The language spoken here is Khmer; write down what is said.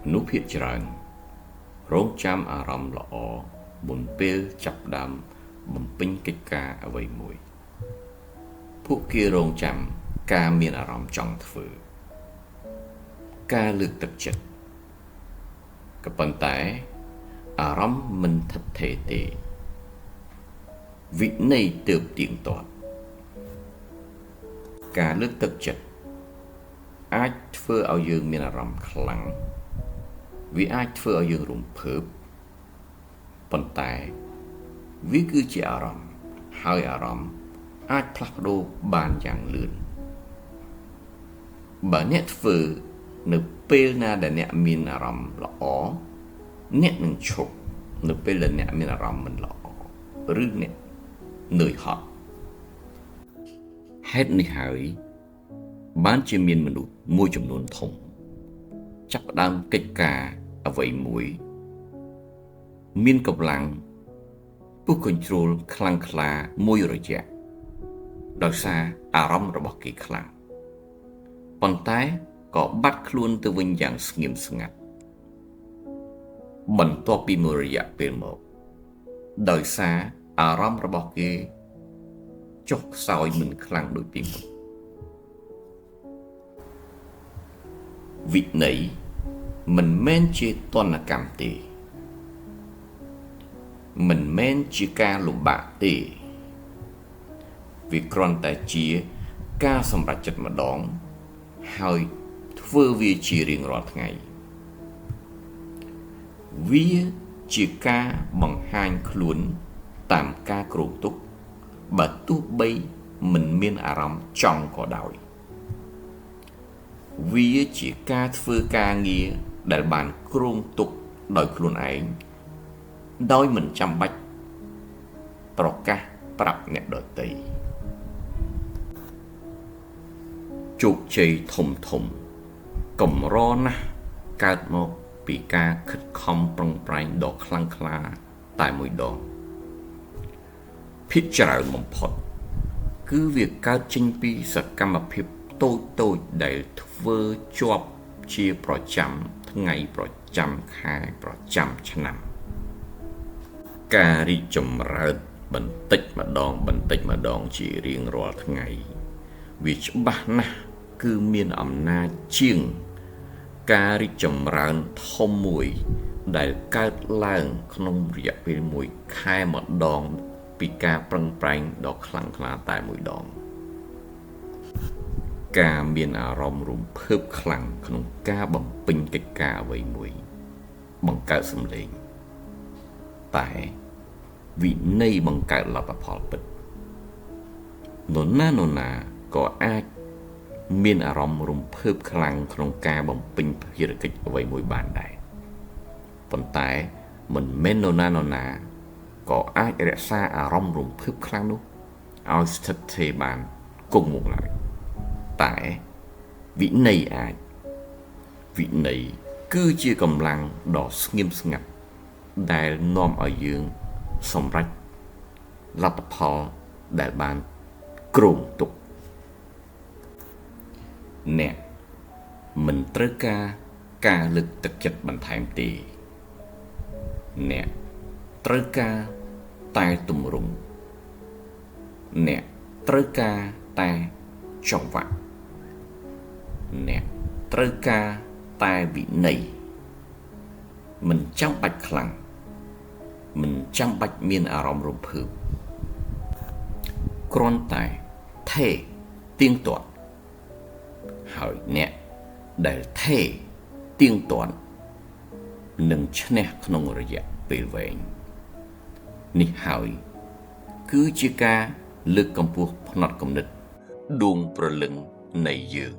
នុភាគច្រើនរងចាំអារម្មណ៍ល្អមុនពេលចាប់ផ្ដើមបំពេញកិច្ចការអ្វីមួយពួកគេរងចាំការមានអារម្មណ៍ចង់ធ្វើការលើកទឹកចិត្តក៏ប៉ុន្តែអារម្មណ៍មិនថិតថេរទេវិន័យទើបទៀងទាត់ការលើកទឹកចិត្តអាចធ្វើឲ្យយើងមានអារម្មណ៍ខ្លាំងវាអាចធ្វើឲ្យយើងរំភើបប៉ុន្តែវាគឺជាអារម្មណ៍ហើយអារម្មណ៍អាចផ្លាស់ប្ដូរបានយ៉ាងលឿនបើអ្នកធ្វើនៅពេលណាដែលអ្នកមានអារម្មណ៍ល្អអ្នកនឹងឈប់នៅពេលដែលអ្នកមានអារម្មណ៍មិនល្អឬអ្នកនឿយហត់ហេតុនេះហើយបានជាមានមនុស្សមួយចំនួនធំចាប់ផ្ដើមកិច្ចការអ្វីមួយមានកម្លាំងពុះកញ្ជ្រោលខ្លាំងក្លាមួយរយៈដោយសារអារម្មណ៍របស់គេខ្លាំងប៉ុន្តែក៏បាត់ខ្លួនទៅវិញយ៉ាងស្ងៀមស្ងាត់បន្ទាប់ពីមួយរយៈពេលមកដោយសារអារម្មណ៍របស់គេចុះខ្សោយមិនខ្លាំងដូចពីមុនវិន័យមិនមែនជាទណ្ឌកម្មទេមិនមែនជាការលំបាកទេវាគ្រាន់តែជាការសម្រេចចិត្តម្ដងហើយធ្វើវាជារៀងរាល់ថ្ងៃវាជាការបង្ហាញខ្លួនតាមការគ្រោងទុកបើទោះបីមិនមានអារម្មណ៍ចង់ក៏ដោយវាជាការធ្វើការងារដែលបានគ្រោងទុកដោយខ្លួនឯងដោយមិនចាំបាច់ប្រកាសប្រាប់អ្នកដទៃជោគជ័យធំកម្រណាស់កើតមកពីការខិតខំប្រឹងប្រែងដ៏ខ្លាំងក្លាតែមួយដងភាគច្រើនបំផុតគឺវាកើតចេញពីសកម្មភាពតូចដែលធ្វើជាប់ជាប្រចាំថ្ងៃប្រចាំខែប្រចាំឆ្នាំការរីកចម្រើនបន្តិចម្ដងជារៀងរាល់ថ្ងៃវាច្បាស់ណាស់គឺមានអំណាចជាងការរីកចម្រើនធំមួយដែលកើតឡើងក្នុងរយៈពេលមួយខែម្ដងពីការប្រឹងប្រែងដ៏ខ្លាំងក្លាតែមួយដងការមានអារម្មណ៍រំភើបខ្លាំងក្នុងការបំពេញកិច្ចការអ្វីមួយបង្កើតសម្លេងតែវិន័យបង្កើតលទ្ធផលពិតនរណាក៏អាចមានអារម្មណ៍រំភើបខ្លាំងក្នុងការបំពេញភារកិច្ចអ្វីមួយបានដែរប៉ុន្តែមិនមែននរណាក៏អាចរក្សាអារម្មណ៍រំភើបខ្លាំងនោះឲ្យស្ថិតស្ថេរបានគង់មកឡើយតែវិន័យអាចវិន័យគឺជាកម្លាំងដ៏ស្ងៀមស្ងាត់ដែលនាំឲ្យយើងសម្រេចលទ្ធផលដែលបានគ្រោងទុកអ្នកមិនត្រូវការលើកទឹកចិត្តបន្ថែមទេអ្នកត្រូវការតែទម្រង់អ្នកត្រូវការតែចង្វាក់អ្នកត្រូវការតែវិន័យមិនចាំបាច់ខ្លាំងមិនចាំបាច់មានអារម្មណ៍រំភើបគ្រាន់តែថេរទៀងទាត់ហើយអ្នកដែលថេរទៀងទាត់នឹងឈ្នះក្នុងរយៈពេលវែងនេះហើយគឺជាការលើកកម្ពស់ផ្នត់គំនិតដួងព្រលឹងនៃយើង